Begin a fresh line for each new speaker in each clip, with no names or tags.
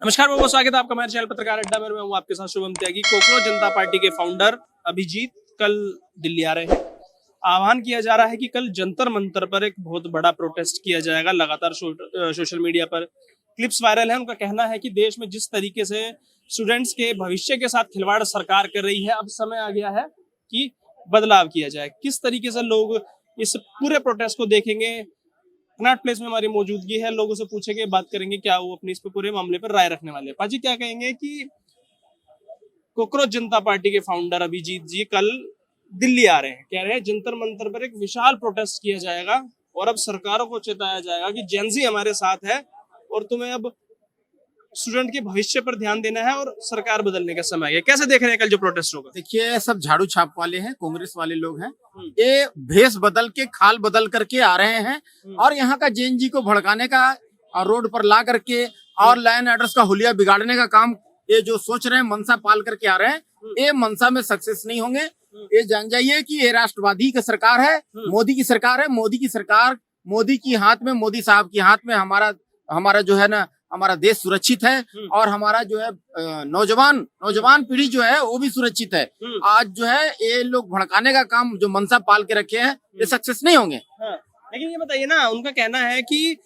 नमस्कार, बहुत बहुत स्वागत है आपका हमारे चैनल पत्रकार अड्डा में। मैं हूं आपके साथ शुभम त्यागी। कोकरोच जनता पार्टी के फाउंडर अभिजीत कल दिल्ली आ रहे हैं। आह्वान किया जा रहा है कि कल जंतर मंतर पर एक बहुत बड़ा प्रोटेस्ट किया जाएगा। लगातार सोशल मीडिया पर क्लिप्स वायरल है। उनका कहना है कि देश में जिस तरीके से स्टूडेंट्स के भविष्य के साथ खिलवाड़ सरकार कर रही है, अब समय आ गया है कि बदलाव किया जाए। किस तरीके से लोग इस पूरे प्रोटेस्ट को देखेंगे, कनॉट प्लेस में हमारी मौजूदगी है, लोगों से पूछेंगे, बात करेंगे क्या वो अपनी इस पे पूरे मामले पर राय रखने वाले हैं। पाजी क्या कहेंगे कि कोकरोच जनता पार्टी के फाउंडर अभिजीत जी कल दिल्ली आ रहे हैं, कह रहे हैं जंतर मंतर पर एक विशाल प्रोटेस्ट किया जाएगा और अब सरकारों को चेताया जाएगा कि जेनजी हमारे साथ है और तुम्हें अब स्टूडेंट के भविष्य पर ध्यान देना है और सरकार बदलने का समय है। कैसे देख रहे हैं कल जो प्रोटेस्ट होगा?
देखिए, सब झाड़ू छाप वाले हैं, कांग्रेस वाले लोग हैं। ये भेष बदल के खाल बदल करके आ रहे हैं और यहाँ का जेएनजी को भड़काने का और रोड पर ला करके और लाइन एड्रेस का हुलिया बिगाड़ने का काम ये जो सोच रहे हैं, मनसा पाल करके आ रहे हैं। ये मनसा में सक्सेस नहीं होंगे। ये जान जाइए कि ये राष्ट्रवादी की सरकार है, मोदी की सरकार है। मोदी की सरकार, मोदी की हाथ में, मोदी साहब की हाथ में हमारा जो है ना, हमारा देश सुरक्षित है और हमारा जो है नौजवान पीढ़ी जो है वो भी सुरक्षित है। आज जो है ये लोग भड़काने का काम जो मनसा पाल के रखे हैं, ये सक्सेस नहीं होंगे।
हाँ, लेकिन ये बताइए ना, उनका कहना है कि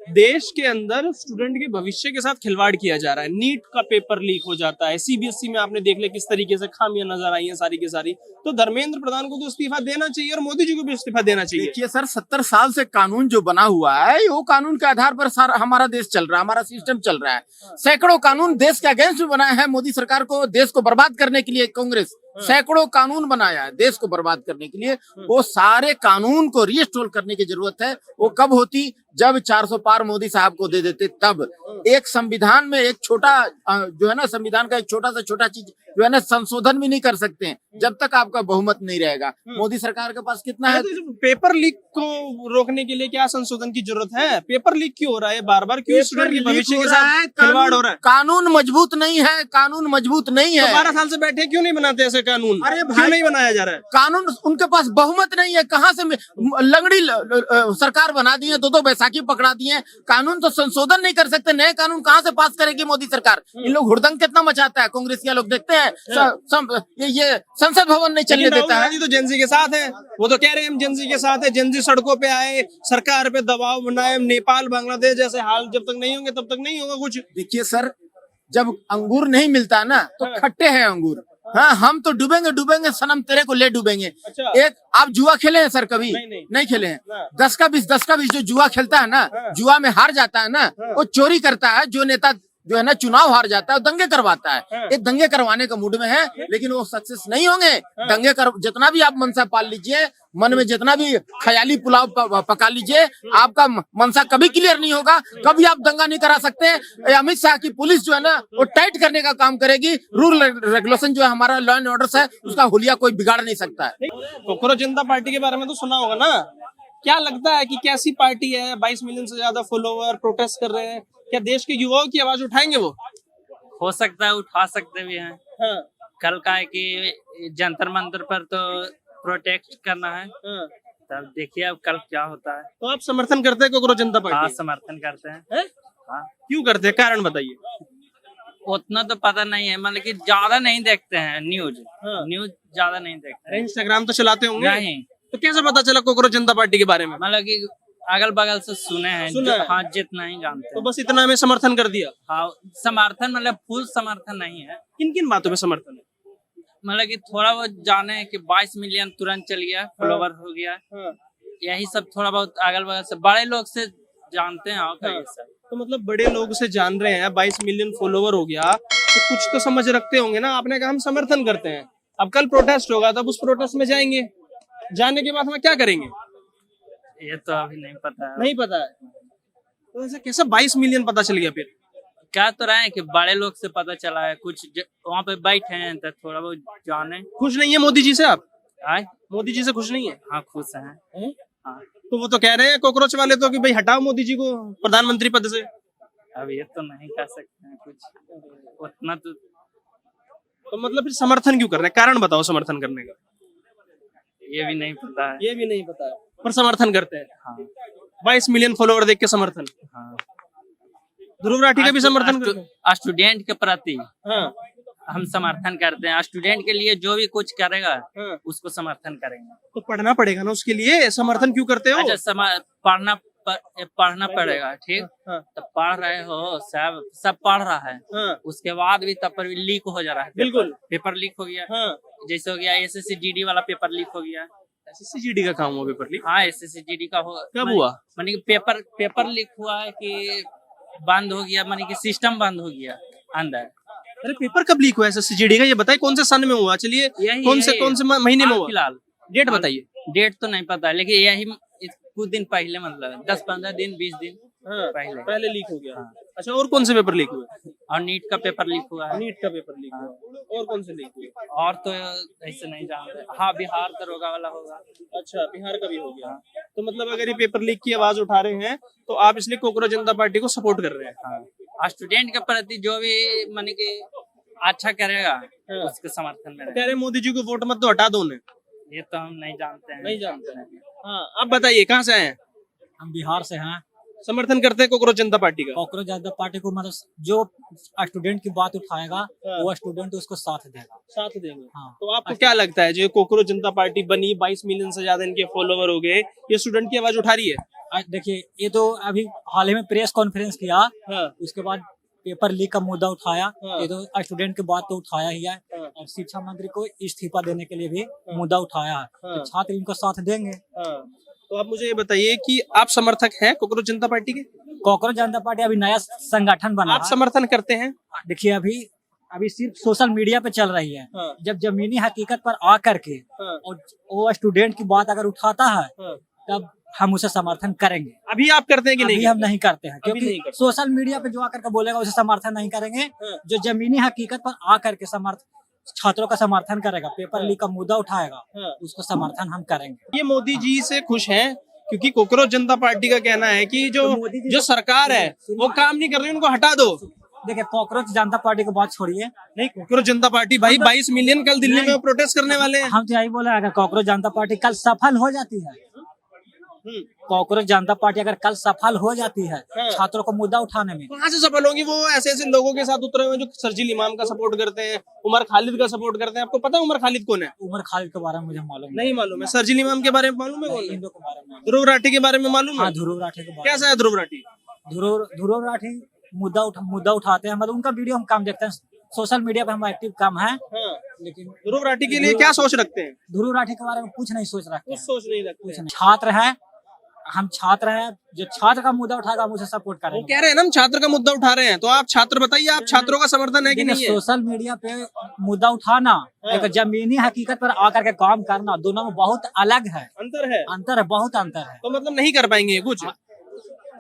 देश के अंदर स्टूडेंट के भविष्य के साथ खिलवाड़ किया जा रहा है। नीट का पेपर लीक हो जाता है, सीबीएसई में आपने देख लिया किस तरीके से खामियां नजर आई हैं सारी की सारी। तो धर्मेंद्र प्रधान को तो इस्तीफा देना चाहिए और मोदी जी को भी इस्तीफा देना चाहिए।
देखिए सर, 70 साल से कानून जो बना हुआ है, वो कानून के आधार पर सर हमारा देश चल रहा है, हमारा सिस्टम चल रहा है। सैकड़ों कानून देश के अगेंस्ट में बनाए हैं मोदी सरकार को, देश को बर्बाद करने के लिए कांग्रेस सैकड़ों कानून बनाया है देश को बर्बाद करने के लिए। वो सारे कानून को रीस्टोर करने की जरूरत है। वो कब होती? जब 400 पार मोदी साहब को दे देते तब। एक संविधान में एक छोटा जो है ना, संविधान का एक छोटा सा छोटा चीज जो है ना, संशोधन भी नहीं कर सकते हैं जब तक आपका बहुमत नहीं रहेगा। मोदी सरकार के पास कितना है?
तो पेपर लीक को रोकने के लिए क्या संशोधन की जरूरत है? पेपर लीक क्यों हो रहा है बार बार? क्यों स्टूडेंट के भविष्य के साथ खिलवाड़ हो रहा है?
कानून मजबूत नहीं है, कानून मजबूत नहीं है।
12 साल से बैठे क्यों नहीं बनाते ऐसे कानून?
अरे
क्यों नहीं बनाया जा रहा है
कानून? उनके पास बहुमत नहीं है। कहाँ से लंगड़ी सरकार बना दी है, दो बैसाखी पकड़ा दी है। कानून तो संशोधन नहीं कर सकते। नए कानून कहाँ से पास करेगी मोदी सरकार? इन लोग हुड़दंग कितना मचाता है कांग्रेस के लोग, देखते हैं। ये संसद भवन नहीं चलने देता है।
तो जेनजी के साथ है, वो तो कह रहे हैं हम जेनजी के साथ है। जेनजी सड़कों पे आए, सरकार पे दबाव बनाए। नेपाल बांग्लादेश जैसे हाल जब तक नहीं होंगे तब तक नहीं होगा कुछ।
देखिए सर, जब अंगूर नहीं मिलता ना तो खट्टे हैं अंगूर। हाँ, हम तो डूबेंगे सनम, तेरे को ले डूबेंगे।
अच्छा।
एक आप जुआ खेले हैं सर कभी? नहीं खेले हैं। 10 का 20 जो जुआ खेलता है ना, जुआ में हार जाता है ना, वो चोरी करता है। जो नेता जो है ना चुनाव हार जाता है, वो दंगे करवाता है। ये दंगे करवाने का मूड में है, लेकिन वो सक्सेस नहीं होंगे। दंगे कर जितना भी आप मनसा पाल लीजिए, मन में जितना भी ख्याली पुलाव पका लीजिए, आपका मनसा कभी क्लियर नहीं होगा। कभी आप दंगा नहीं करा सकते। अमित शाह की पुलिस जो है ना, वो टाइट करने का काम करेगी। रूल रेगुलेशन जो है, हमारा लॉ एंड ऑर्डर है, उसका हुलिया कोई बिगाड़ नहीं सकता है।
कोकरोच जनता पार्टी के बारे में तो सुना होगा ना? क्या लगता है कि कैसी पार्टी है? 22 मिलियन से ज्यादा फॉलोवर प्रोटेस्ट कर रहे हैं। क्या देश के युवाओं की आवाज उठाएंगे वो?
हो सकता है, उठा सकते भी हैं।
हाँ।
कल का है कि जंतर मंतर पर तो प्रोटेस्ट करना है।
हाँ।
तब देखिए अब कल क्या होता है।
तो आप समर्थन करते हैं कोकरोच जनता
हाँ,
पार्टी?
समर्थन करते हैं। हाँ।
क्यों करते हैं, कारण बताइए।
उतना तो पता नहीं है, मतलब कि ज्यादा नहीं देखते हैं न्यूज।
हाँ।
न्यूज ज्यादा नहीं देखते हैं।
इंस्टाग्राम तो चलाते होंगे?
नहीं।
तो कैसे पता चला कोकरोच जनता पार्टी के बारे में?
मतलब कि अगल बगल से सुने हैं।
सुना है?
हाँ, जितना ही जानते
तो
हैं।
बस इतना में समर्थन कर दिया?
हाँ, समर्थन मतलब फुल समर्थन नहीं है।
किन किन बातों में समर्थन है?
मतलब कि थोड़ा बहुत जाने कि 22 मिलियन तुरंत चल गया, फॉलोवर हो गया।
हाँ।
यही सब थोड़ा बहुत अगल बगल से बड़े लोग से जानते हैं। और
हाँ।
ये सब
तो मतलब बड़े लोग से जान रहे हैं, 22 मिलियन फॉलोवर हो गया तो कुछ तो समझ रखते होंगे ना। आपने कहा हम समर्थन करते हैं, अब कल प्रोटेस्ट होगा तब उस प्रोटेस्ट में जाएंगे, जाने के बाद हम क्या करेंगे?
ये तो अभी नहीं पता है।
नहीं पता है। तो ऐसा कैसा 22 मिलियन पता चल गया फिर?
क्या तो रहे हैं कि बड़े लोग से पता चला है। कुछ वहाँ पे बैठे हैं तो थोड़ा बहुत जाने।
खुश नहीं है मोदी जी से आप?
आए,
मोदी जी से खुश नहीं है?
हाँ, खुश हैं। हाँ,
तो वो तो कह रहे हैं कोकरोच वाले तो कि भाई हटाओ मोदी जी को प्रधानमंत्री पद से।
अब ये तो नहीं कर सकते हैं कुछ उतना
तो मतलब फिर समर्थन क्यों कर रहे हैं? कारण बताओ समर्थन करने का।
ये भी नहीं पता है।
ये भी नहीं पता है, पर समर्थन करते हैं।
हाँ।
22 मिलियन फॉलोवर देख के समर्थन।
हाँ।
ध्रुव राठी का भी समर्थन करते हैं?
स्टूडेंट के प्रति
हाँ,
हम समर्थन करते हैं। स्टूडेंट के लिए जो भी कुछ करेगा
हाँ।
उसको समर्थन करेंगे।
तो पढ़ना पड़ेगा ना उसके लिए, समर्थन क्यों करते हो?
अच्छा पढ़ना पड़ेगा, ठीक।
हाँ,
तो पढ़ रहे हो, सब पढ़ रहा है,
हाँ,
उसके बाद भी तब पर लीक हो जा रहा है।
बिल्कुल।
पेपर लीक हो गया,
हाँ।
जैसे हो गया एसएससी जीडी वाला पेपर लीक हो गया।
एसएससी का काम हुआ पेपर लीक?
हाँ, एसएससी जीडी का हो।
कब हुआ?
माने कि पेपर लीक हुआ है कि बंद हो गया, माने कि सिस्टम बंद हो गया अंदर।
अरे पेपर कब लीक हुआ एसएससी का? ये बताइए कौन से सन में हुआ? चलिए कौन से महीने में हुआ?
फिलहाल
डेट बताइए।
डेट तो नहीं पता, लेकिन यही कुछ दिन पहले, मतलब 10-15 दिन 20 दिन
पहले लीक हो गया।
हाँ।
अच्छा, और कौन से पेपर लीक हुए?
और नीट का पेपर लीक हुआ है।
नीट का पेपर लीक हुआ। और कौन से लीक हुए?
और तो ऐसे नहीं जानते। हाँ, बिहार दरोगा वाला होगा।
अच्छा, बिहार का भी हो गया। तो मतलब अगर ये पेपर लीक की आवाज उठा रहे हैं तो आप इसलिए कोकरोच जनता पार्टी को सपोर्ट कर रहे हैं?
हाँ, स्टूडेंट के प्रति जो भी माने कि अच्छा करेगा उसके समर्थन में
कह रहे मोदी जी को वोट मत तो हटा दो उन्हें।
ये तो हम नहीं जानते हैं।
नहीं जानते हैं। हाँ, आप बताइए कहाँ से आए हैं?
हम बिहार से हैं।
समर्थन करते हैं कोकरोच जनता पार्टी का?
कांग्रेस जनता पार्टी को मतलब जो स्टूडेंट की बात उठाएगा
हाँ।
वो स्टूडेंट उसको साथ देगा।
साथ देंगे।
हाँ।
तो आपको क्या लगता है जो कोकरोच जनता पार्टी बनी, 22 मिलियन से ज्यादा इनके फॉलोवर हो गए, ये स्टूडेंट की आवाज उठा रही है?
आज देखिए, ये तो अभी हाल ही में प्रेस कॉन्फ्रेंस किया,
हाँ।
उसके बाद पेपर लीक का मुद्दा उठाया।
हाँ।
ये तो स्टूडेंट की बात तो उठाया ही है,
हाँ।
और शिक्षा मंत्री को इस्तीफा देने के लिए भी मुद्दा उठाया है।
हाँ।
तो छात्र इनको साथ देंगे।
हाँ। तो आप मुझे ये बताइए कि आप समर्थक हैं कोकरोच जनता पार्टी के?
कांग्रेस जनता पार्टी अभी नया संगठन बना
आप
है।
समर्थन करते हैं?
देखिए, अभी सिर्फ सोशल मीडिया पे चल रही है।
हाँ।
जब जमीनी हकीकत पर आकर के
हाँ।
और वो स्टूडेंट की बात अगर उठाता है
हाँ।
तब हम उसे समर्थन करेंगे।
अभी आप करते हैं कि
अभी
नहीं?
हम नहीं करते हैं,
अभी नहीं
क्योंकि
करते।
सोशल मीडिया पे जो आकर के बोलेगा उसे समर्थन नहीं करेंगे।
हाँ।
जो जमीनी हकीकत पर आकर के छात्रों का समर्थन करेगा, पेपर
हाँ।
लीक का मुद्दा उठाएगा,
हाँ।
उसको समर्थन हम करेंगे।
ये मोदी जी से खुश हैं क्योंकि कोकरोच जनता पार्टी का कहना है कि जो सरकार है वो काम नहीं कर रही, उनको हटा दो।
देखिए, कांग्रेस जनता पार्टी को बात छोड़िए।
नहीं, कोकरोच जनता पार्टी भाई 22 मिलियन कल दिल्ली में प्रोटेस्ट करने वाले हैं।
हम तो यही बोले, अगर कांग्रेस जनता पार्टी कल सफल हो जाती है, कांग्रेस जनता पार्टी अगर कल सफल हो जाती है
हाँ।
छात्रों को मुद्दा उठाने में,
कहाँ से सफल होंगी? वो ऐसे लोगों के साथ उतरे हुए जो शर्जील इमाम का सपोर्ट करते हैं, उमर खालिद का सपोर्ट करते हैं। आपको पता है उमर खालिद कौन है?
उमर खालिद के बारे में मुझे मालूम
नहीं मालूम है। शर्जील इमाम के बारे में मालूम है? कौन है?
इन लोगों के बारे में।
ध्रुव राठी के बारे में मालूम है?
हाँ, ध्रुव राठी के बारे
कैसा है ध्रुव राठी?
में। ध्रुव राठी मुद्दा उठाते हैं, मतलब उनका वीडियो हम काम देखते हैं। सोशल मीडिया पे हम एक्टिव कम है,
हाँ।
लेकिन
ध्रुव राठी के लिए क्या सोच रखते हैं?
ध्रुव राठी के बारे में कुछ नहीं सोच रखते
कुछ
हैं।
सोच नहीं रखते
कुछ
हैं।
नहीं। छात्र है, हम छात्र हैं, जो छात्र का मुद्दा उठाएगा हम उसे सपोर्ट
वो
करेंगे।
कह रहे हैं ना हम छात्र का मुद्दा उठा रहे हैं, तो आप छात्र बताइए, आप छात्रों का समर्थन है कि
देखिए,
नहीं है?
सोशल मीडिया पे मुद्दा उठाना
हाँ।
एक जमीनी हकीकत पर आकर के काम करना, दोनों में बहुत अलग है।
अंतर है।
अंतर है, बहुत अंतर है।
तो मतलब नहीं कर पाएंगे ये कुछ?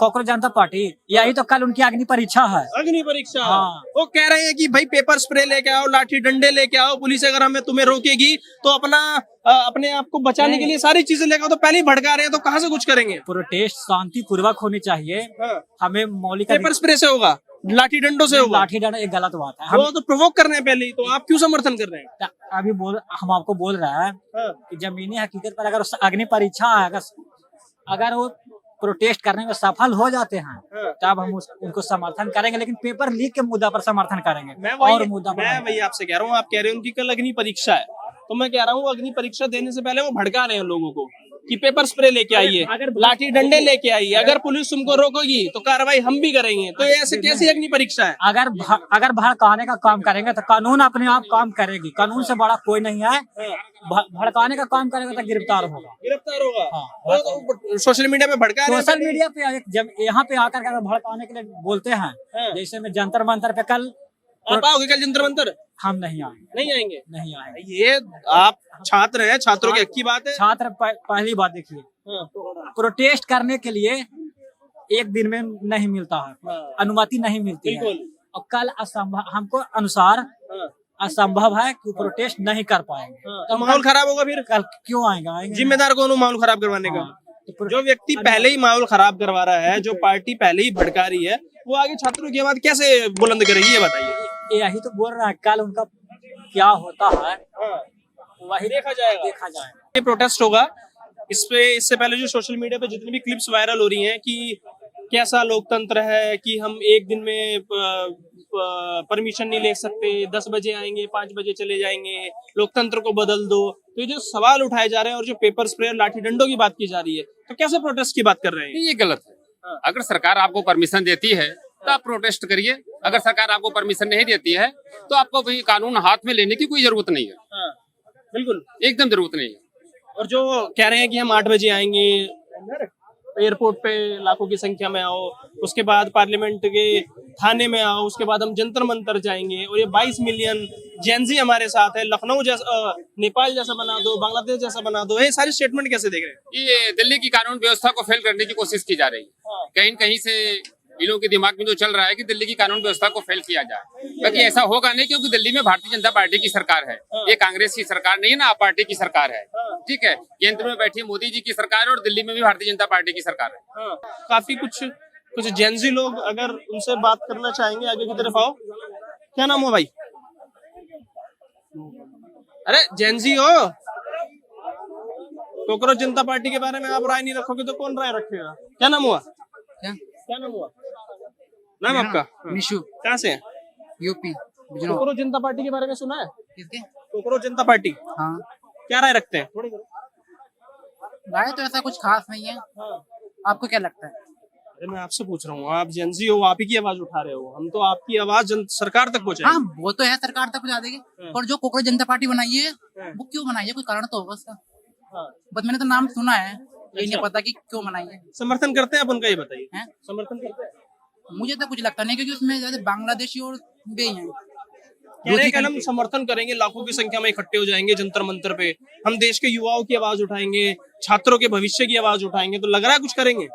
कांग्रेस जनता पार्टी, यही तो कल उनकी अग्नि परीक्षा है।
अग्नि परीक्षा।
हाँ।
वो कह रहे हैं कि भाई पेपर स्प्रे लेके आओ, लाठी डंडे लेके आओ, पुलिस अगर हमें तुम्हें रोकेगी तो अपने आप को बचाने के लिए सारी चीजें लेकर आओ। तो पहले ही भड़का रहे हैं, तो कहाँ से कुछ करेंगे?
प्रोटेस्ट शांति पूर्वक होनी चाहिए।
हाँ।
हमें मौलिक
पेपर स्प्रे से होगा, लाठी डंडों से होगा?
लाठी डंडा एक गलत बात है।
वो तो प्रोवोक कर रहे हैं पहले ही, तो आप क्यों समर्थन कर रहे हैं?
हम आपको बोल रहे हैं
हाँ।
कि जमीनी हकीकत पर अगर अग्नि परीक्षा है, अगर वो प्रोटेस्ट करने में सफल हो जाते हैं
हाँ।
तब हम उनको समर्थन करेंगे, लेकिन पेपर लीक के मुद्दा पर समर्थन करेंगे।
मैं वही आपसे कह रहा हूँ, आप कह रहे हो उनकी कल अग्नि परीक्षा है, तो मैं कह रहा हूँ अग्नि परीक्षा देने से पहले वो भड़का रहे हैं लोगों को कि पेपर स्प्रे लेके आइए, लाठी डंडे लेके आइए, अगर पुलिस तुमको रोकेगी तो कार्रवाई हम भी करेंगे। तो ये ऐसे कैसी अग्नि परीक्षा है?
अगर भड़काने का काम करेंगे तो कानून अपने आप काम करेगी। कानून से बड़ा कोई नहीं है। भड़काने का काम करेगा तो गिरफ्तार होगा।
हाँ। तो सोशल मीडिया पे भड़का रहे हैं।
सोशल मीडिया पे जब यहाँ पे आकर के अगर भड़काने के लिए बोलते हैं, जैसे में जंतर मंतर पे कल
आप आओगे कल जंतर मंतर?
हम नहीं आएंगे।
नहीं आएंगे। ये आप छात्र हैं, छात्रों की हक की बात है।
छात्र पहली बात देखिए, प्रोटेस्ट करने के लिए एक दिन में नहीं मिलता है, अनुमति नहीं मिलती है, और कल असंभव हमको अनुसार असंभव है कि प्रोटेस्ट नहीं कर पाएंगे।
तो माहौल खराब होगा, फिर
कल क्यों आएंगे?
जिम्मेदार कौन हो माहौल खराब करवाने का? जो व्यक्ति पहले ही माहौल खराब करवा रहा है, जो पार्टी पहले ही भड़का रही है, वो आगे छात्रों की आवाज कैसे बुलंद करेगी, ये बताइए।
यही तो बोल रहा है, कल उनका क्या होता है वही
देखा जाएगा।
ये
प्रोटेस्ट होगा इससे पहले जो सोशल मीडिया पे जितनी भी क्लिप्स वायरल हो रही हैं कि कैसा लोकतंत्र है कि हम एक दिन में परमिशन नहीं ले सकते, 10 बजे आएंगे 5 बजे चले जाएंगे, लोकतंत्र को बदल दो। तो ये जो सवाल उठाए जा रहे हैं और जो पेपर स्प्रे और लाठी डंडों की बात की जा रही है, तो कैसे प्रोटेस्ट की बात कर रहे हैं?
ये गलत है। अगर सरकार आपको परमिशन देती है तो आप प्रोटेस्ट करिए। अगर सरकार आपको परमिशन नहीं देती है तो आपको भी कानून हाथ में लेने की कोई जरूरत नहीं है।
हाँ, बिल्कुल
एकदम जरूरत नहीं है।
और जो कह रहे हैं कि हम 8 बजे आएंगे, एयरपोर्ट पे लाखों की संख्या में आओ, उसके बाद पार्लियामेंट के थाने में आओ, उसके बाद हम जंतर मंतर जाएंगे और ये 22 मिलियन जेनजी हमारे साथ है, लखनऊ जैसा, नेपाल जैसा बना दो, बांग्लादेश जैसा बना दो, ये सारी स्टेटमेंट कैसे देख रहे हैं?
ये दिल्ली की कानून व्यवस्था को फेल करने की कोशिश की जा रही है। कहीं कहीं से इन लोगों के दिमाग में जो चल रहा है कि दिल्ली की कानून व्यवस्था को फेल किया जाए, बाकी ऐसा होगा नहीं, क्योंकि दिल्ली में भारतीय जनता पार्टी की सरकार है। ये कांग्रेस की सरकार नहीं है ना, आप पार्टी की सरकार है। ठीक है, केंद्र में बैठी मोदी जी की सरकार है और दिल्ली में भी भारतीय जनता पार्टी की सरकार है।
काफी कुछ जेनजी लोग, अगर उनसे बात करना चाहेंगे, आगे की तरफ आओ। क्या नाम हो भाई? अरे जेनजी हो, कोकरोच जनता पार्टी के बारे में आप राय नहीं रखोगे तो कौन राय रखेगा? क्या नाम हुआ? क्या नाम हुआ? नाम आपका?
निशु,
कहाँ से है?
यूपी।
कोकरोच जनता पार्टी के बारे में सुना है?
किसके?
कोकरोच जनता पार्टी
हाँ,
क्या राय रखते हैं?
राय तो ऐसा कुछ खास नहीं है। आपको क्या लगता है?
अरे मैं आपसे पूछ रहा हूँ, आप जेनजी हो, आप ही की आवाज उठा रहे हो, हम तो आपकी आवाज सरकार तक पहुँचाएंगे।
हाँ, वो तो है, सरकार तक पहुंचा देगी। पर जो कोकरोच जनता पार्टी बनाई है, वो क्यों बनाई है? कोई कारण तो होगा उसका। बस मैंने तो नाम सुना है, ये नहीं पता कि क्यों बनाई है।
समर्थन करते हैं आप उनका, ये बताइए।
हैं?
समर्थन करते हैं?
मुझे तो कुछ लगता नहीं, क्योंकि उसमें ज्यादा बांग्लादेशी और वे हैं।
कह रहे हैं कि हम समर्थन करेंगे, लाखों की संख्या में इकट्ठे हो जाएंगे जंतर मंतर पे, हम देश के युवाओं की आवाज उठाएंगे, छात्रों के भविष्य की आवाज उठाएंगे। तो लग रहा है कुछ करेंगे?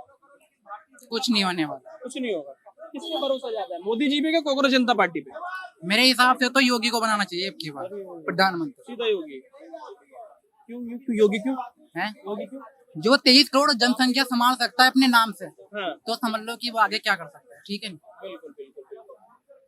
कुछ नहीं होने वाला।
कुछ नहीं होगा। किसपे भरोसा ज्यादा है, मोदी जी पे क्या कांग्रेस जनता पार्टी पे?
मेरे हिसाब से तो योगी को बनाना चाहिए अब की बार प्रधानमंत्री।
सीधा योगी। क्यों योगी? क्यों
है?
योगी क्यों?
जो 23 करोड़ जनसंख्या संभाल सकता है अपने नाम से,
हाँ,
तो समझ लो कि वो आगे क्या कर सकता है। ठीक है,
बिल्कुल बिल्कुल बिल्कुल।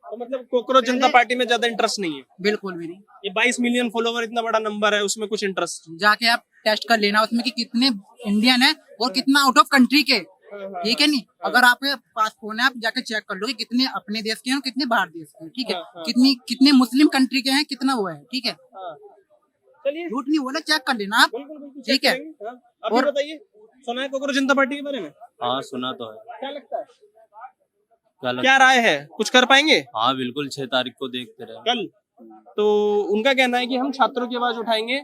तो मतलब कांग्रेस जनता पार्टी में ज्यादा इंटरेस्ट नहीं है?
बिल्कुल भी नहीं।
ये 22 मिलियन फॉलोवर इतना बड़ा नंबर है, उसमें कुछ इंटरेस्ट?
जाके आप टेस्ट कर लेना उसमें कि कितने इंडियन है और कितना आउट ऑफ कंट्री के। ठीक है नहीं, अगर आपके पास फोन है आप जाके चेक कर लो कि कितने अपने देश के हैं और कितने बाहर देश के हैं। ठीक है, कितने मुस्लिम कंट्री के हैं, कितना वो है। ठीक है,
चलिए,
झूठ नहीं बोला, चेक कर लेना आप। ठीक है,
और बताइए, सुना है कांग्रेस जनता पार्टी के बारे में?
हाँ, सुना तो है।
क्या लगता है?
कल
क्या राय है, कुछ कर पाएंगे?
हाँ बिल्कुल, 6 तारीख को देखते रहे।
कल तो उनका कहना है कि हम छात्रों की आवाज उठाएंगे,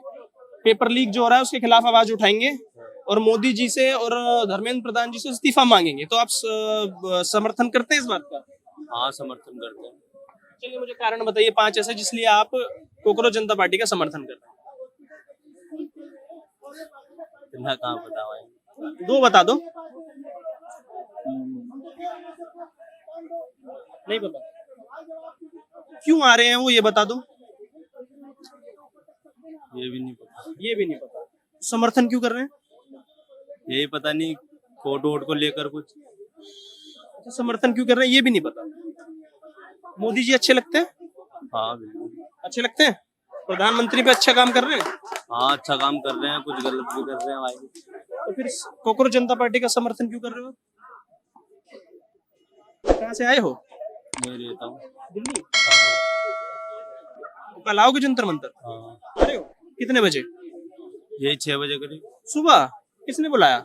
पेपर लीक जो हो रहा है उसके खिलाफ आवाज उठाएंगे और मोदी जी से और धर्मेंद्र प्रधान जी से इस्तीफा मांगेंगे। तो आप समर्थन करते हैं इस बात का?
हाँ, समर्थन करते हैं।
चलिए, मुझे कारण बताइए 5 ऐसे जिसलिए आप कांग्रेस जनता पार्टी का समर्थन करते हैं।
इतना कहाँ पता भाई?
2 बता दो। नहीं पता? क्यों आ रहे हैं वो, ये बता दो।
ये भी नहीं पता।
ये भी नहीं पता। समर्थन क्यों कर रहे हैं?
यही पता नहीं, कोर्ट वोट को लेकर कुछ।
समर्थन क्यों कर रहे हैं ये भी नहीं पता। मोदी जी अच्छे लगते हैं?
हाँ बिल्कुल
अच्छे लगते हैं। प्रधानमंत्री पे अच्छा काम कर रहे हैं?
हाँ, अच्छा काम कर रहे हैं, कुछ गलत भी कर रहे हैं भाई।
तो फिर कांग्रेस जनता पार्टी का समर्थन क्यों कर रहे हो? कहाँ से आए हो?
मैं रहता हूँ
दिल्ली। कल आओगे जंतर मंतर?
हाँ,
आ रहे हो? कितने बजे?
यही 6 बजे करीब।
सुबह? किसने बुलाया?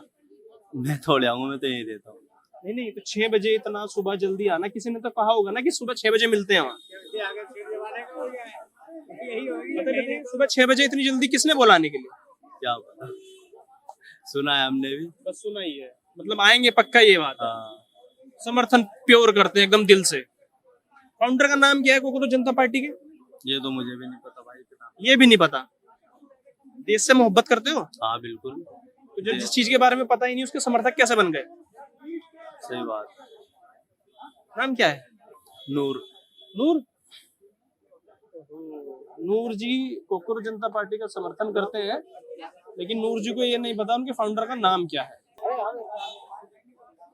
मैं थोड़े आऊंगा, मैं तो यही रहता हूँ।
नहीं, तो 6 बजे इतना सुबह जल्दी आना, किसी ने तो कहा होगा ना कि सुबह 6 बजे मिलते हैं वहाँ। बताइए, सुबह 6 बजे इतनी जल्दी किसने बुलाने के लिए?
क्या पता, सुना है हमने भी।
बस सुना ही है, मतलब आएंगे पक्का, ये बात है।
हाँ,
समर्थन प्योर करते हैं एकदम दिल से। फाउंडर का नाम क्या है कांग्रेस जनता पार्टी के?
ये तो मुझे भी नहीं पता भाई।
ये भी नहीं पता। देश से मोहब्बत करते हो?
हाँ बिल्कुल।
तो जो जिस चीज के बारे में पता ही नहीं उसके समर्थक कैसे बन गए?
सही बात।
नाम क्या है?
नूर।
नूर? नूर जी कांग्रेस जनता पार्टी का समर्थन करते हैं, लेकिन नूर जी को ये नहीं पता उनके फाउंडर का नाम क्या है।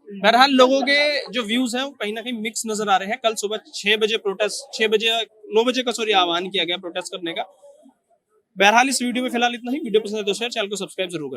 बहरहाल लोगों के जो व्यूज हैं वो कहीं ना कहीं मिक्स नजर आ रहे हैं। कल सुबह 6 बजे प्रोटेस्ट, 9 बजे का आह्वान किया गया प्रोटेस्ट करने का। बहरहाल इस वीडियो में फिलहाल इतना ही। वीडियो पसंद है तो शेयर, चैनल को सब्सक्राइब जरूर करें।